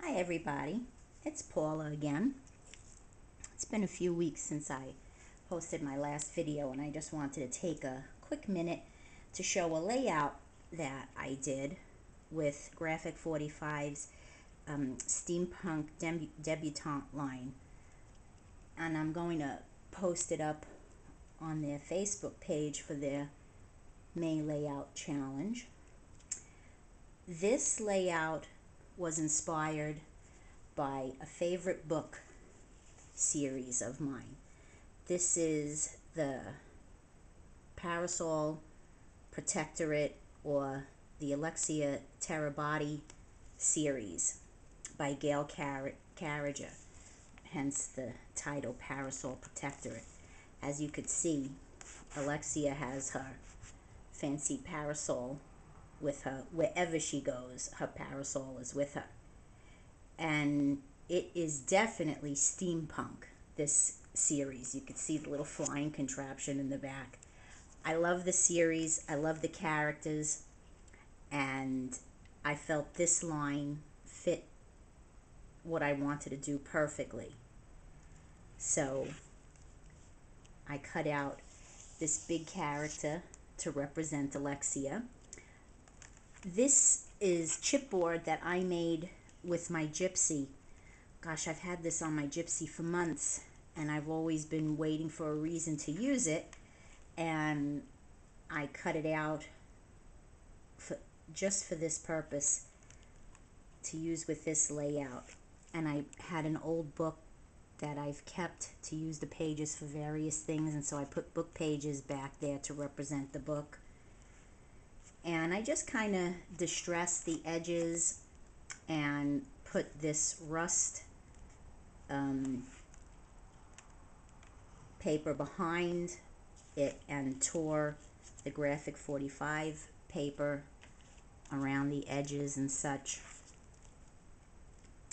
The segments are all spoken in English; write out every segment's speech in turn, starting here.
Hi everybody, it's Paula again. It's been a few weeks since I posted my last video and I just wanted to take a quick minute to show a layout that I did with Graphic 45's Steampunk Debutante line, and I'm going to post it up on their Facebook page for their May layout challenge. This layout was inspired by a favorite book series of mine. This is the Parasol Protectorate, or the Alexia Terabotti series by Gail Carriger, hence the title Parasol Protectorate. As you could see, Alexia has her fancy parasol with her. Wherever she goes, her parasol is with her. And it is definitely steampunk, this series. You can see the little flying contraption in the back. I love the series, I love the characters, and I felt this line fit what I wanted to do perfectly. So I cut out this big character to represent Alexia. This is chipboard that I made with my gypsy. Gosh, I've had this on my gypsy for months and I've always been waiting for a reason to use it, and I cut it out just for this purpose, to use with this layout. And I had an old book that I've kept to use the pages for various things, and so I put book pages back there to represent the book. And I just kind of distressed the edges and put this rust paper behind it and tore the Graphic 45 paper around the edges and such,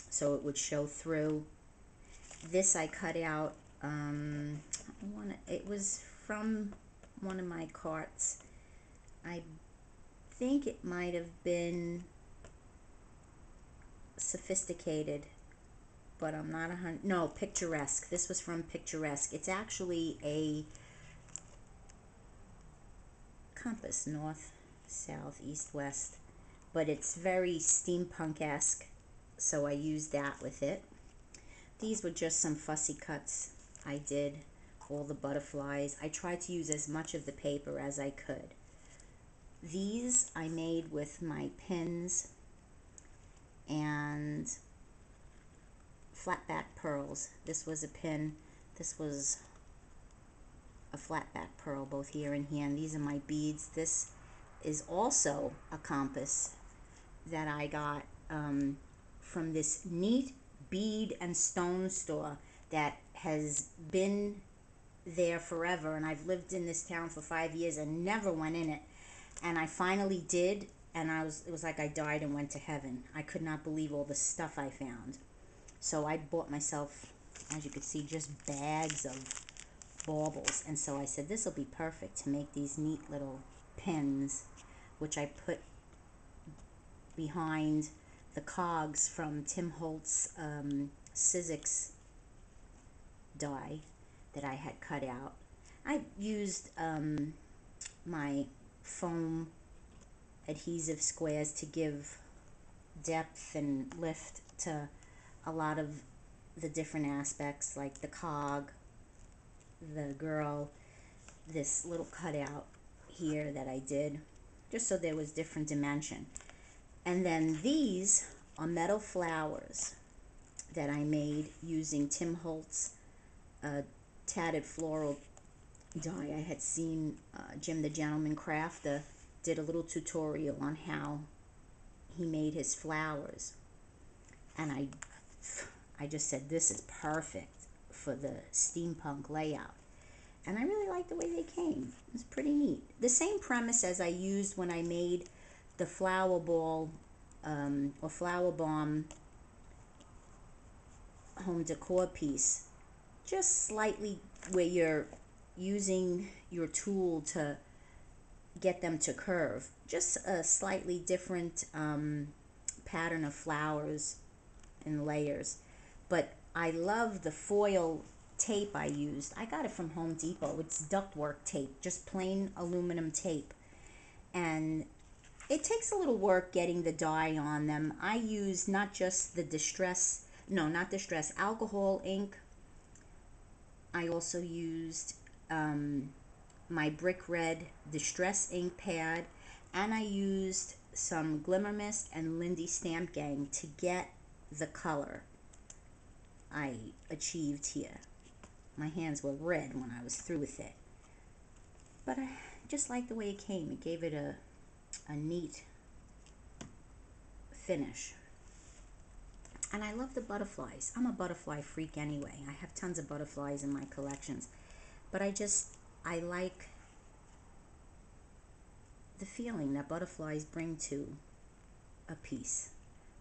so it would show through. This I cut out, it was from one of my carts. I think it might have been Sophisticated, but I'm not no, Picturesque. This was from Picturesque. It's actually a compass, north, south, east, west, but it's very steampunk-esque, so I used that with it. These were just some fussy cuts I did, all the butterflies. I tried to use as much of the paper as I could. These I made with my pins and flat back pearls. This was a pin, this was a flat back pearl, both here and here, and these are my beads. This is also a compass that I got from this neat bead and stone store that has been there forever, and I've lived in this town for 5 years and never went in it, and I finally did, and it was like I died and went to heaven. I could not believe all the stuff I found. So I bought myself, as you can see, just bags of baubles, and so I said this will be perfect to make these neat little pins, which I put behind the cogs from Tim Holtz Sizzix die that I had cut out. I used my foam adhesive squares to give depth and lift to a lot of the different aspects, like the cog, the girl, this little cutout here that I did, just so there was different dimension. And then these are metal flowers that I made using Tim Holtz tatted floral die. I had seen Jim the Gentleman Crafter did a little tutorial on how he made his flowers, and I just said this is perfect for the steampunk layout, and I really like the way they came. It's pretty neat. The same premise as I used when I made the flower ball or flower bomb home decor piece, just slightly where you're using your tool to get them to curve, just a slightly different pattern of flowers in layers. But I love the foil tape I used. I got it from Home Depot. It's ductwork tape, just plain aluminum tape. And it takes a little work getting the dye on them. I use not just the not distress, alcohol ink. I also used my brick red distress ink pad, and I used some Glimmer Mist and Lindy Stamp Gang to get the color I achieved here. My hands were red when I was through with it, but I just like the way it came. It gave it a neat finish. And I love the butterflies. I'm a butterfly freak anyway. I have tons of butterflies in my collections, but I like the feeling that butterflies bring to a piece.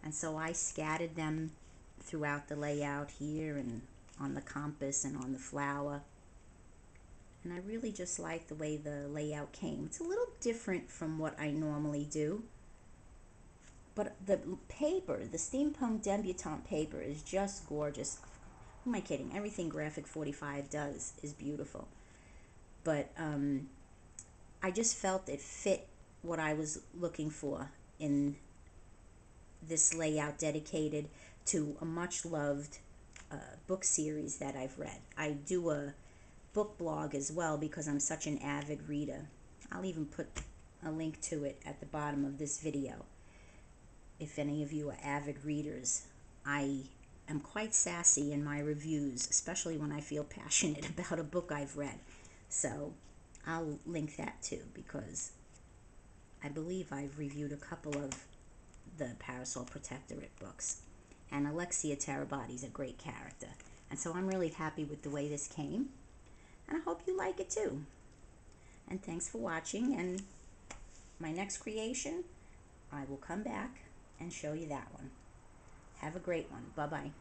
And so I scattered them throughout the layout here and on the compass and on the flower. And I really just like the way the layout came. It's a little different from what I normally do. But the paper, the Steampunk Debutante paper, is just gorgeous. Who am I kidding? Everything Graphic 45 does is beautiful. But I just felt it fit what I was looking for in this layout dedicated to a much loved book series that I've read. I do a book blog as well because I'm such an avid reader. I'll even put a link to it at the bottom of this video. If any of you are avid readers, I am quite sassy in my reviews, especially when I feel passionate about a book I've read. So I'll link that too, because I believe I've reviewed a couple of the Parasol Protectorate books. And Alexia Terabotti is a great character. And so I'm really happy with the way this came. And I hope you like it too. And thanks for watching. And my next creation, I will come back and show you that one. Have a great one. Bye-bye.